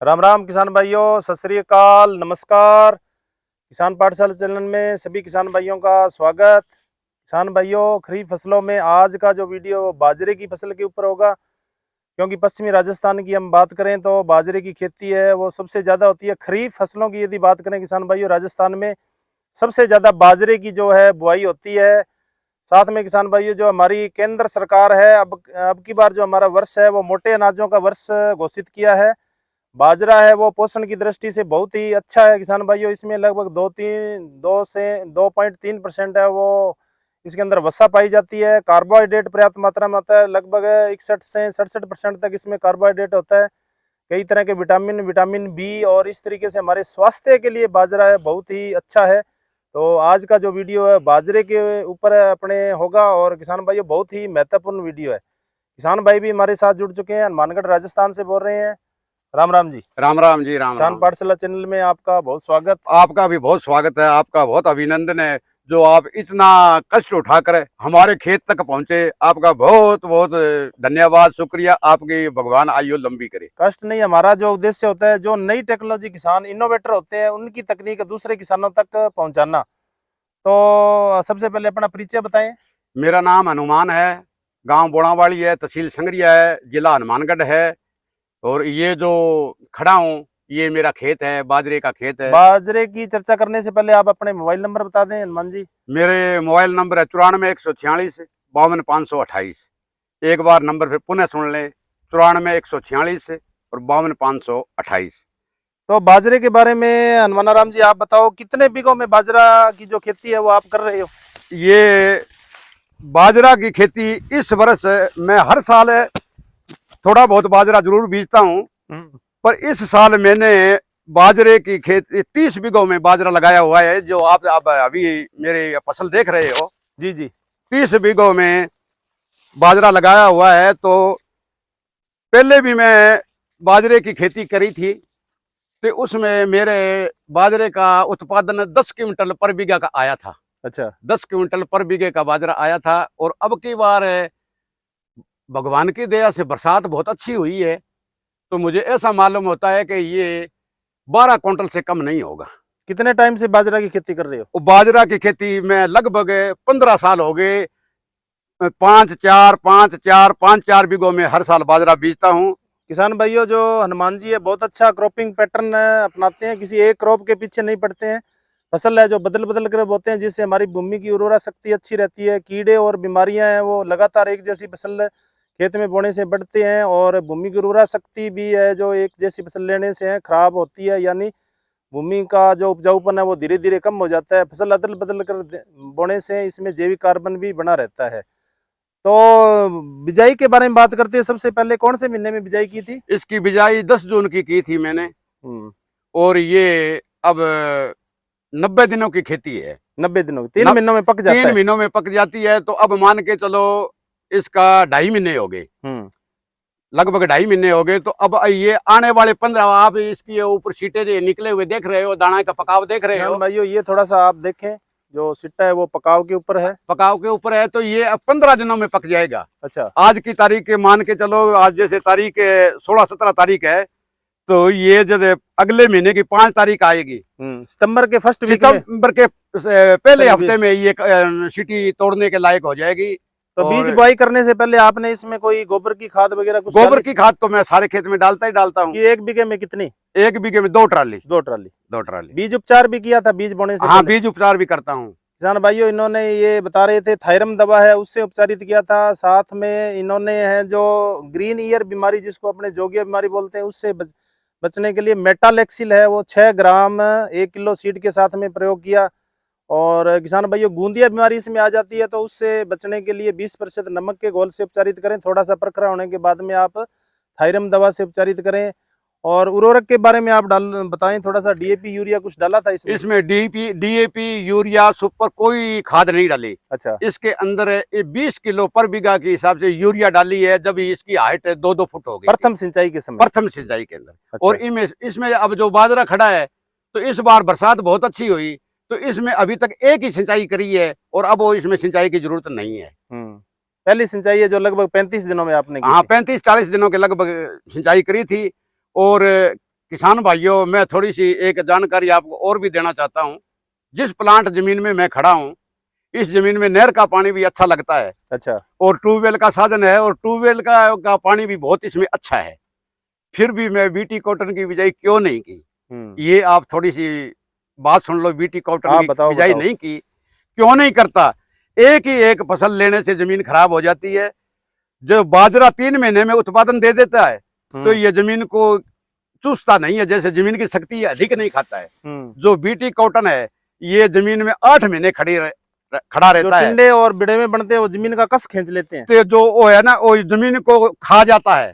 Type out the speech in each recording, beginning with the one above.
राम राम किसान भाइयों, सत श्री अकाल, नमस्कार। किसान पाठशाला चैनल में सभी किसान भाइयों का स्वागत। किसान भाइयों, खरीफ फसलों में आज का जो वीडियो बाजरे की फसल के ऊपर होगा, क्योंकि पश्चिमी राजस्थान की हम बात करें तो बाजरे की खेती है वो सबसे ज़्यादा होती है। खरीफ फसलों की यदि बात करें किसान भाइयों, राजस्थान में सबसे ज़्यादा बाजरे की जो है बुआई होती है। साथ में किसान भाइयों, जो हमारी केंद्र सरकार है, अब की बार जो हमारा वर्ष है वो मोटे अनाजों का वर्ष घोषित किया है। बाजरा है वो पोषण की दृष्टि से बहुत ही अच्छा है किसान भाइयों। इसमें लगभग 2.3% है वो, इसके अंदर वसा पाई जाती है। कार्बोहाइड्रेट पर्याप्त मात्रा में होता है, लगभग 61 से 67% तक इसमें कार्बोहाइड्रेट होता है। कई तरह के विटामिन बी, और इस तरीके से हमारे स्वास्थ्य के लिए बाजरा है बहुत ही अच्छा है। तो आज का जो वीडियो है बाजरे के ऊपर अपने होगा, और किसान भाइयों बहुत ही महत्वपूर्ण वीडियो है। किसान भाई भी हमारे साथ जुड़ चुके हैं, हनुमानगढ़ राजस्थान से बोल रहे हैं। राम राम जी। राम राम जी, राम किसान राम। पाठशाला चैनल में आपका बहुत स्वागत। आपका भी बहुत स्वागत है, आपका बहुत अभिनंदन है जो आप इतना कष्ट उठाकर हमारे खेत तक पहुंचे। आपका बहुत बहुत धन्यवाद, शुक्रिया। आपकी भगवान आयु लंबी करे। कष्ट नहीं, हमारा जो उद्देश्य होता है, जो नई टेक्नोलॉजी किसान इनोवेटर होते हैं उनकी तकनीक दूसरे किसानों तक पहुंचाना। तो सबसे पहले अपना परिचय बताएं। मेरा नाम हनुमान है, गांव बोड़ावाड़ी है, तहसील संगरिया है, जिला हनुमानगढ़ है। और ये जो खड़ा हूँ ये मेरा खेत है, बाजरे का खेत है। बाजरे की चर्चा करने से पहले आप अपने मोबाइल नंबर बता दें हनुमान जी। मेरे मोबाइल नंबर है 94 146 52 528। एक बार नंबर फिर पुनः सुन लें, 94 146 और 52 528। तो बाजरे के बारे में हनुमान राम जी आप बताओ, कितने बीघों में बाजरा की जो खेती है वो आप कर रहे हो? ये बाजरा की खेती इस वर्ष मैं हर साल थोड़ा बहुत बाजरा जरूर बीजता हूँ, पर इस साल मैंने बाजरे की खेती 30 बीघों में बाजरा लगाया हुआ है। जो आप अभी मेरे फसल देख रहे हो, जी जी, 30 बीघों में बाजरा लगाया हुआ है। तो पहले भी मैं बाजरे की खेती करी थी, तो उसमें मेरे बाजरे का उत्पादन 10 क्विंटल पर बीघा का आया था। अच्छा, 10 क्विंटल पर बीघे का बाजरा आया था। और अब की बार भगवान की दया से बरसात बहुत अच्छी हुई है, तो मुझे ऐसा मालूम होता है कि ये 12 क्विंटल से कम नहीं होगा। कितने टाइम से बाजरा की खेती कर रहे हो? बाजरा की खेती में लगभग 15 साल हो गए। 5-4 बीघों में हर साल बाजरा बीजता हूँ। किसान भाइयों, जो हनुमान जी है बहुत अच्छा क्रॉपिंग पैटर्न अपनाते हैं, किसी एक क्रॉप के पीछे नहीं पड़ते हैं। फसल है जो बदल बदल कर बोते हैं, जिससे हमारी भूमि की उर्वरा शक्ति अच्छी रहती है। कीड़े और बीमारियां हैं वो लगातार एक जैसी फसल खेत में बोने से बढ़ते हैं, और भूमि की उर्वरा शक्ति भी है जो एक जैसी फसल लेने से खराब होती है, यानी भूमि का जो उपजाऊपन है वो धीरे धीरे कम हो जाता है। फसल अदल बदल कर बोने से इसमें जैविक कार्बन भी बना रहता है। तो बिजाई के बारे में बात करते हैं। सबसे पहले कौन से महीने में बिजाई की थी? इसकी बिजाई 10 जून की थी मैंने। हम्म, और ये अब 90 दिनों की खेती है। 90 दिनों, 3 महीनों में पक जाता है। 3 महीनों में पक जाती है। तो अब मान के चलो इसका 2.5 महीने हो गए, लगभग 2.5 महीने हो गए। तो अब ये आने वाले 15, आप इसकी ऊपर सीटे निकले हुए देख रहे हो, दाना का पकाव देख रहे हो भाइयों, ये थोड़ा सा आप देखें, जो सिट्टा है वो पकाव के ऊपर है। पकाव के ऊपर है। तो ये अब 15 दिनों में पक जाएगा। अच्छा, आज की तारीख मान के चलो, आज जैसे तारीख 16-17 तारीख है, तो ये जब अगले महीने की 5 तारीख आएगी, सितंबर के फर्स्ट वीक में, सितंबर के पहले हफ्ते में ये सीटी तोड़ने के लायक हो जाएगी। तो बीज बुआई करने से पहले आपने इसमें कोई गोबर की खाद वगैरह कुछ गोबर की खाद तो मैं सारे खेत में डालता ही डालता हूँ। कि 1 बीघे में कितनी? 1 बीघे में 2 ट्राली। 2 ट्राली। 2 ट्राली। बीज उपचार भी किया था बीज बोने से? हाँ, बीज उपचार भी करता हूँ। किसान भाइयों, इन्होंने ये बता रहे थे थायरम दवा है उससे उपचारित किया था। साथ में इन्होंने है जो ग्रीन ईयर बीमारी, जिसको अपने जोगिया बीमारी बोलते हैं, उससे बचने के लिए मेटालेक्सिल है वो 6 ग्राम 1 किलो सीड के साथ में प्रयोग किया। और किसान भाइयों, गूंदिया बीमारी इसमें आ जाती है, तो उससे बचने के लिए 20% नमक के घोल से उपचारित करें। थोड़ा सा परखरा होने के बाद में आप थायरम दवा से उपचारित करें। और उर्वरक के बारे में आप बताएं थोड़ा सा। डीएपी यूरिया कुछ डाला था इसमें? इसमें डीएपी यूरिया सुपर कोई खाद नहीं डाली। अच्छा, इसके अंदर 20 किलो पर बीघा के हिसाब से यूरिया डाली है, जब इसकी हाइट 2-2 फुट हो गई प्रथम सिंचाई के समय? प्रथम सिंचाई के अंदर। अच्छा। और इसमें अब जो बाजरा खड़ा है, तो इस बार बरसात बहुत अच्छी हुई, तो इसमें अभी तक एक ही सिंचाई करी है, और अब वो इसमें सिंचाई की जरूरत नहीं है। पहली सिंचाई है जो लगभग 35 दिनों में आपने की? हाँ, 35-40 दिनों के लगभग सिंचाई करी थी। और किसान भाइयों, मैं थोड़ी सी एक जानकारी आपको और भी देना चाहता हूँ। जिस प्लांट जमीन में मैं खड़ा हूँ, इस जमीन में नहर का पानी भी अच्छा लगता है। अच्छा। और ट्यूबवेल का साधन है, और ट्यूबवेल का पानी भी बहुत इसमें अच्छा है। फिर भी मैं बीटी कॉटन की बिजाई क्यों नहीं की, ये आप थोड़ी सी बात सुन लो। बीटी कॉटन हाँ, की बताओ बिजाई बताओ। नहीं की, क्यों नहीं करता? एक ही एक फसल लेने से जमीन खराब हो जाती है। जो बाजरा 3 महीने में उत्पादन दे देता है, तो ये जमीन को चूसता नहीं है, जैसे जमीन की शक्ति अधिक नहीं खाता है। जो बीटी कॉटन है, ये जमीन में 8 महीने खड़ा जो रहता है। टिंडे और बिड़े में बनते हैं वो जमीन का कस खींच लेते हैं। तो जो वो है ना, वो जमीन को खा जाता है,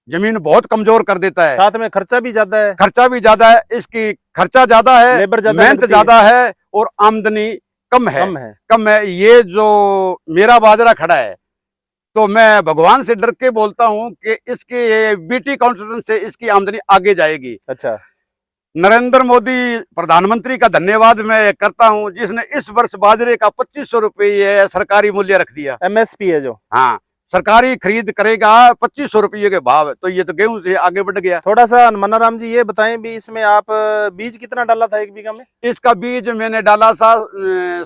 जमीन बहुत कमजोर कर देता है। साथ में खर्चा भी ज्यादा है। खर्चा भी ज्यादा है, इसकी खर्चा ज्यादा है, लेबर ज्यादा मेहनत लगती ज्यादा है, और आमदनी कम है। कम है। ये जो मेरा बाजरा खड़ा है, तो मैं भगवान से डर के बोलता हूं कि इसके बीटी काउंटर से इसकी आमदनी आगे जाएगी। अच्छा। नरेंद्र मोदी प्रधानमंत्री का धन्यवाद मैं करता हूं, जिसने इस वर्ष बाजरे का 2500 रुपये सरकारी मूल्य रख दिया। एमएसपी है जो। हाँ, सरकारी खरीद करेगा 2500 रुपये के भाव, तो ये तो गेहूं से आगे बढ़ गया। थोड़ा सा मन्नाराम जी ये बताएं भी, इसमें आप बीज कितना डाला था 1 बीघा में? इसका बीज मैंने डाला था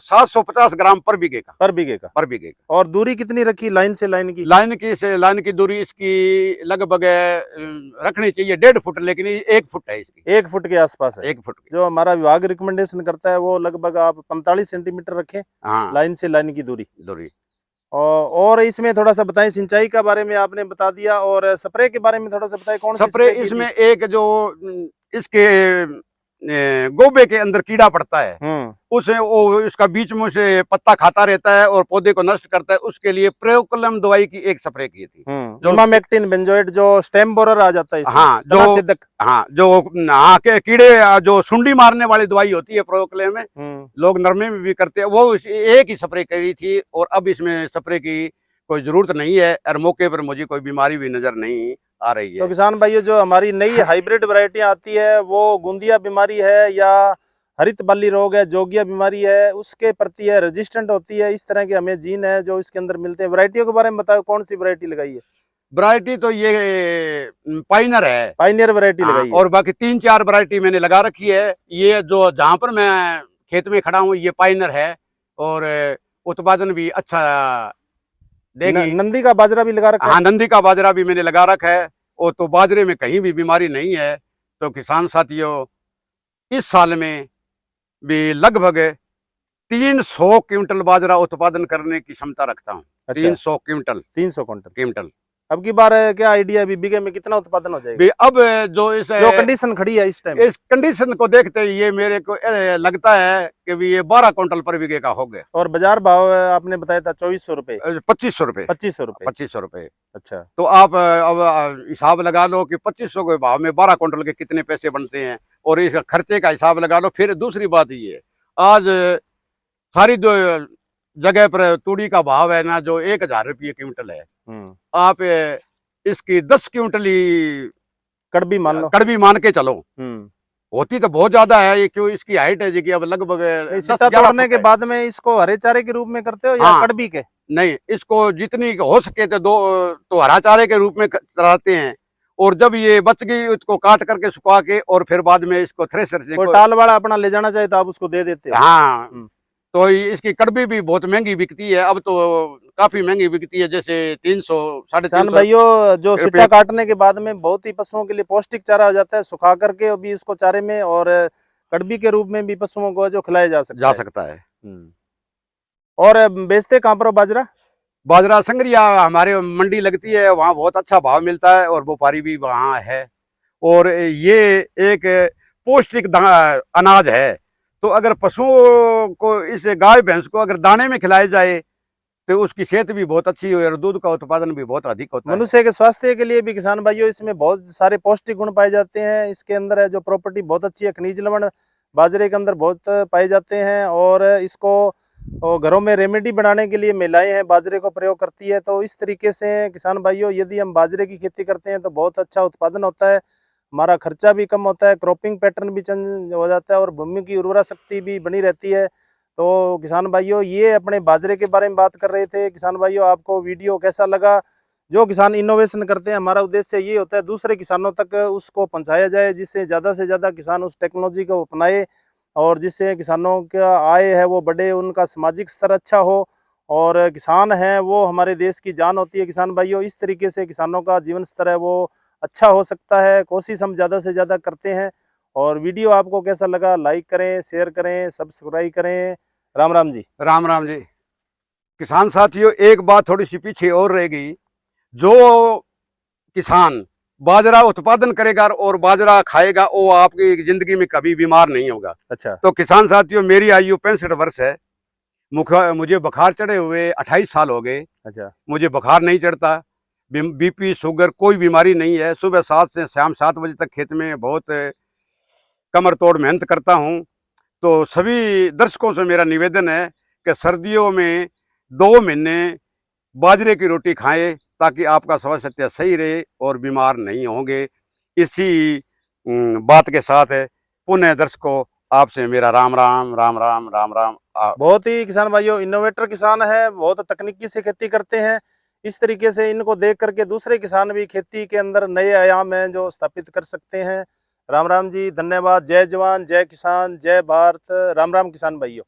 750 ग्राम पर बीघे का। पर बीघे का। पर बीघे का। और दूरी कितनी रखी लाइन से लाइन की? लाइन की दूरी इसकी लगभग रखनी चाहिए 1.5 फुट, लेकिन 1 फुट है इसकी। 1 फुट के आसपास है। 1 फुट की। जो हमारा विभाग रिकमेंडेशन करता है वो लगभग आप 45 सेंटीमीटर रखें। हाँ, लाइन से लाइन की दूरी। दूरी। और इसमें थोड़ा सा बताएं, सिंचाई का बारे में आपने बता दिया, और स्प्रे के बारे में थोड़ा सा बताएं, कौन सी स्प्रे की इसमें थी? एक जो इसके गोबे के अंदर कीड़ा पड़ता है, उसे वो इसका बीच में से पत्ता खाता रहता है और पौधे को नष्ट करता है। उसके लिए प्रोक्लम दवाई की एक स्प्रे की थी, जो इमामेक्टिन बेंजोएट, जो स्टेम बोरर आ जाता है इसमें। हाँ, जो कीड़े जो सुंडी मारने वाली दवाई होती है प्रोक्लेम में, लोग नरमे में भी करते हैं, वो एक ही स्प्रे करी थी। और अब इसमें स्प्रे की कोई जरूरत नहीं है, और मौके पर मुझे कोई बीमारी भी नजर नहीं आ रही है। तो किसान भाइयों, जो हमारी नई हाइब्रिड वैरायटियां आती है, वो गुंदिया बीमारी है या हरित बाली रोग है, जोगिया बीमारी है, उसके प्रति है रेजिस्टेंट होती है, इस तरह के हमें जीन है जो इसके अंदर मिलते हैं। वैरायटियों के बारे में बताओ, कौन सी वैरायटी लगाई है? वैरायटी तो ये पाइनर है, पाइनियर वैरायटी लगाई है। और बाकी 3-4 वैरायटी मैंने लगा रखी है। ये जो जहां पर मैं खेत में खड़ा हूँ, ये पाइनर है, और उत्पादन भी अच्छा देगी। नंदी का बाजरा भी लगा रखा है? हाँ, नंदी का बाजरा भी मैंने लगा रखा है। और तो बाजरे में कहीं भी बीमारी नहीं है। तो किसान साथियों, इस साल में भी लगभग 300 क्विंटल बाजरा उत्पादन करने की क्षमता रखता हूँ। अच्छा। 300 क्विंटल। 300 क्विंटल। अब की बार क्या आइडिया है, बीघे में कितना उत्पादन हो जाएगा? अब जो कंडीशन खड़ी है इस टाइम, इस कंडीशन को देखते ही ये मेरे को लगता है कि भी ये 12 क्विंटल पर बीघे का हो गया। और बाजार भाव आपने बताया था 2400 रुपए? 2500 रुपए। 2500 रुपए। 2500 रुपए। अच्छा। तो आप अब हिसाब लगा लो कि 2500 के भाव में 12 क्विंटल के कितने पैसे बनते हैं, और इसका खर्चे का हिसाब लगा लो। फिर दूसरी बात ये, आज सारी जगह पर तूड़ी का भाव है ना, जो 1000 रुपये क्विंटल है। आप इसकी 10 क्विंटल ही कड़बी मान के चलो। होती तो बहुत ज्यादा है ये, क्यों इसकी हाइट है जी कि अब लगभग तोड़ने के बाद में इसको हरे चारे के रूप में करते हो या कड़बी के? नहीं, इसको जितनी हो सके तो हरा चारे के रूप में चलाते हैं। और जब ये बच गई, उसको काट करके सुखा के, और फिर बाद में इसको थ्रेशर से टाल वाला अपना ले जाना चाहे तो आप उसको दे देते हो। हाँ, तो इसकी कड़बी भी बहुत महंगी बिकती है, अब तो काफी महंगी बिकती है, जैसे 300 350। भाइयों, जो सिट्टा काटने के बाद में बहुत ही पशुओं के लिए पौष्टिक चारा हो जाता है, सुखा करके अभी इसको चारे में, और कड़बी के रूप में भी पशुओं को जो खिलाया जा सकता है। और बेचते कहाँ पर हो बाजरा? संगरिया हमारे मंडी लगती है, वहाँ बहुत अच्छा भाव मिलता है, और व्यापारी भी वहाँ है। और ये एक पौष्टिक अनाज है। तो अगर पशुओं को, इस गाय भैंस को अगर दाने में खिलाया जाए, तो उसकी सेहत भी बहुत अच्छी है, और दूध का उत्पादन भी बहुत अधिक होता है। मनुष्य के स्वास्थ्य के लिए भी किसान भाइयों, इसमें बहुत सारे पौष्टिक गुण पाए जाते हैं। इसके अंदर है जो प्रॉपर्टी बहुत अच्छी है, खनिज लवण बाजरे के अंदर बहुत पाए जाते हैं, और इसको घरों में रेमेडी बनाने के लिए महिलाएं हैं बाजरे को प्रयोग करती है। तो इस तरीके से किसान भाइयों, यदि हम बाजरे की खेती करते हैं तो बहुत अच्छा उत्पादन होता है, हमारा खर्चा भी कम होता है, क्रॉपिंग पैटर्न भी चेंज हो जाता है, और भूमि की उर्वरा शक्ति भी बनी रहती है। तो किसान भाइयों, ये अपने बाजरे के बारे में बात कर रहे थे। किसान भाइयों, आपको वीडियो कैसा लगा जो किसान इनोवेशन करते हैं, हमारा उद्देश्य ये होता है दूसरे किसानों तक उसको पहुंचाया जाए, जिससे ज़्यादा से ज़्यादा किसान उस टेक्नोलॉजी को अपनाए और जिससे किसानों का आय है वो बढ़े, उनका सामाजिक स्तर अच्छा हो। और किसान हैं वो हमारे देश की जान होती है किसान भाइयों। इस तरीके से किसानों का जीवन स्तर है वो अच्छा हो सकता है। कोशिश हम ज़्यादा से ज़्यादा करते हैं। और वीडियो आपको कैसा लगा, लाइक करें, शेयर करें, सब्सक्राइब करें। राम राम जी। राम राम जी। किसान साथियों, एक बात थोड़ी सी पीछे और रह गई। जो किसान बाजरा उत्पादन करेगा और बाजरा खाएगा वो आपकी जिंदगी में कभी बीमार नहीं होगा। अच्छा। तो किसान साथियों, मेरी आयु 65 वर्ष है। मुझे बुखार चढ़े हुए 28 साल हो गए। अच्छा। मुझे बुखार नहीं चढ़ता, बीपी शुगर कोई बीमारी नहीं है। सुबह 7 से शाम 7 बजे तक खेत में बहुत कमर तोड़ मेहनत करता हूँ। तो सभी दर्शकों से मेरा निवेदन है कि सर्दियों में 2 महीने बाजरे की रोटी खाएं ताकि आपका स्वास्थ्य सही रहे और बीमार नहीं होंगे। इसी बात के साथ पुनः दर्शकों आपसे मेरा राम राम राम राम राम राम। बहुत ही किसान भाइयों इनोवेटर किसान है, बहुत तकनीकी से खेती करते हैं। इस तरीके से इनको देख करके दूसरे किसान भी खेती के अंदर नए आयाम हैं जो स्थापित कर सकते हैं। राम राम जी, धन्यवाद। जय जवान, जय किसान, जय भारत। राम राम किसान भाइयों।